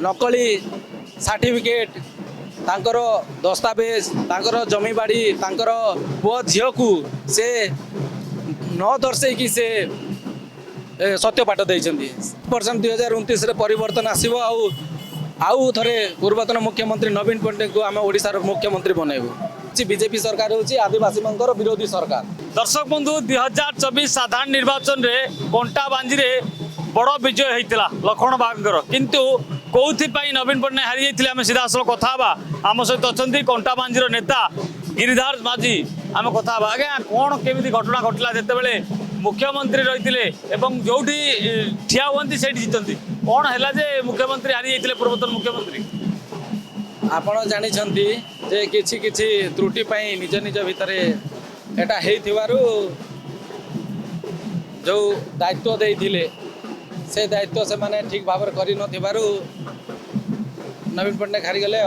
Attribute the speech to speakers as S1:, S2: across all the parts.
S1: नकली सर्टिफिकेट तांकर दस्तावेज तांकर जमी बाड़ी तांकर पुओ झील को से न दर्शे कि से सत्यपाठ देइछन्ती परसेंट 2029 रे परिवर्तन आसीबो आउ थरे पूर्वतन मुख्यमंत्री नवीन पट्टनायक को आम ओडिशार मुख्यमंत्री बनैबो। बीजेपी सरकार होची आदिवासी मंगर विरोधी सरकार।
S2: दर्शक बंधु 2024 साधारण निर्वाचन रे कंटा बांजी रे बड़ विजय होता लक्ष्मण बागर किंतु कौन नवीन पट्टनायक हारी जाते आम सीधा आसल कथा आम सहित अच्छा कंटा बांजीर नेता गिरिधार माझी आम कथा आज्ञा कौन केमी घटना घटला जिते मुख्यमंत्री रही जो ठिया हुआ से जीतती कौन है जे मुख्यमंत्री हारी जाते पूर्वतन मुख्यमंत्री
S1: आपण जानिछन्ती जे किछि किछि त्रुटि पई निज निज भितरे एटा हेइथिबारु जो दायित्व देइथिले से दायित्व से माने ठीक भाव करि नथिबारु नवीन पट्टनायक हारी गले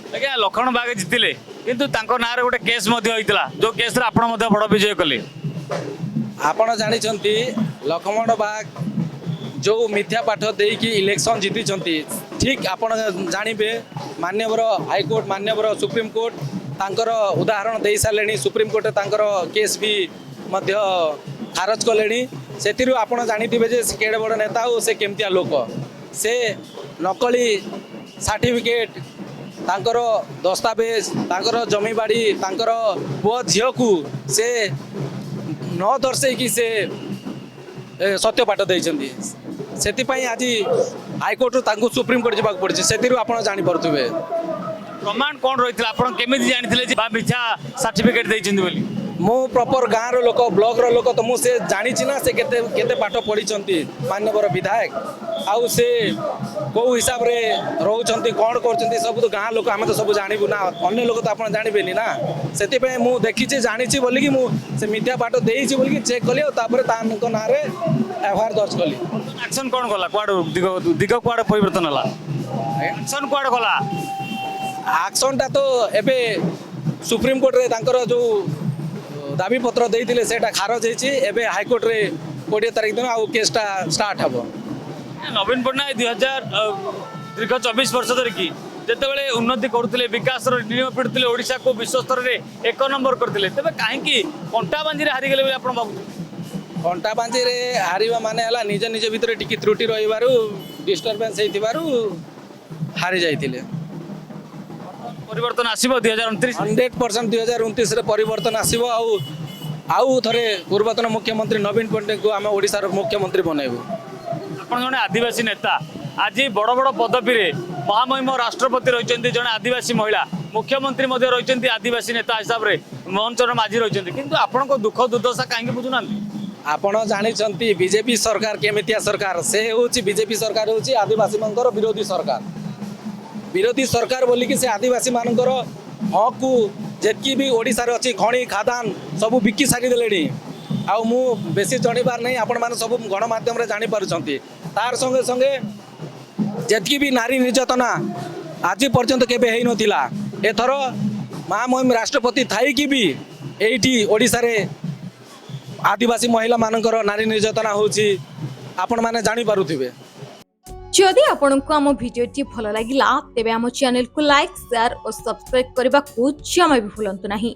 S2: आज्ञा लक्ष्मण बाग जीतिले किंतु तांको नारे गोटे केस मध्ये होइतला जो केस रे आपण मध्ये बड़ विजय कले।
S1: आपण जानिछन्ती लक्ष्मण बाग जो मिथ्या पाठ देकी इलेक्शन जीति ठीक आपण जानिबे मान्यवर हाईकोर्ट मान्यवर सुप्रीम कोर्ट तांकर उदाहरण दे सारे सुप्रीम कोर्ट तांकर केस भी मध्य खारज कले से आपण जानिथिबे जे केडे बड़ नेता हो से केमतिया लोक से नकली सर्टिफिकेट तांकर दस्तावेज तांकर जमी बाड़ी तांकर पुओ झील को से न दर्शे कि से सत्यपाठ देइछन्ती सेतिपाई आज हाईकोर्ट तांको सुप्रीम कोर्ट जावाक पड़े से आप जापे
S2: प्रमाण कौन रही है केमी जानी मिथ्या सर्टिफिकेट देइछन्ती बोली
S1: मु प्रॉपर गाँव रो लोक ब्लॉक रो लोक तो मुझे जानी ना से केते केते पाठ पढ़ी मान्यवर विधायक आउ से कौ हिसाब रे रोचंती कौन करचंती सब तो गाँव लोक आम तो सब जानबू ना अन्य लोक तो आप जानबेनी ना से मु देखी जानी बोली कि से मिथ्या पाठ देइछि बोली कि चेक कली तापर तानको नारे एफआईआर दर्ज कली।
S2: एक्शन कौन गला कुआड़ दिग कुआड़ परिवर्तन होला एक्शन कुआड़ गला
S1: एक्शन टा तो एबे सुप्रीम कोर्ट रे तांकर जो दाबी पत्र देइथिले सेटा खारज होइछि एबे हाईकोर्ट रे 20 तारिख दिन आउ केसटा स्टार्ट हबो।
S2: नवीन पट्टनायक 2000 दीर्घ 24 वर्ष धरिकी जिते उन्नति करुले विकास नियम पिड़ुले ओडिशा को विश्व स्तर में 1 नंबर करते तेज कहीं कंटा बांजी हारी गले आप
S1: कंटा बांजी हारिबा माने हला निज निज भितर टिकी त्रुटि रहिबारु डिस्टर्बेंस हेतिबारु हारी जाइतिले।
S2: परिवर्तन आसीबो 2029
S1: 100% 2029 रे परिवर्तन आसीबो आउ थरे पूर्वतन मुख्यमंत्री नवीन पट्टनायक को आम ओडिशार मुख्यमंत्री बनैबो।
S2: आपण जने आदिवासी नेता आज बड़ बड़ पदवी रे महामहिम राष्ट्रपति रही जड़े आदिवासी महिला मुख्यमंत्री रही आदिवासी नेता हिसाब से मोहन चरण माझी रही किंतु आपण दुख दुर्दशा कहीं बुझुना
S1: आपण जानी बीजेपी सरकार केमितिया सरकार से होची बीजेपी सरकार होची आदिवासी मंगर विरोधी सरकार बोली कि से आदिवासी मानकर हक को जेतकी भी ओडिशा रे अछि खणी खादान सब बिकी सारी देलेनी आउ मु बेसी जणिबार नहीं आपण माने सब गणमाध्यम रे जानि पारुछंती तार संगे संगे जेतकी भी नारी निर्यातना आज पर्यंत केबे हेई नथिला एथर महामहिम राष्ट्रपति थाई कि भी एठी ओडिशा रे आदिवासी महिला मानकर नारी निर्यातना होची आपण माने जानि पारुथिबे।
S3: जदि आपंक आम भिडी भल लगा तेब आम चैनल को लाइक शेयर और सब्सक्राइब करने को जमा भी भूलु नहीं।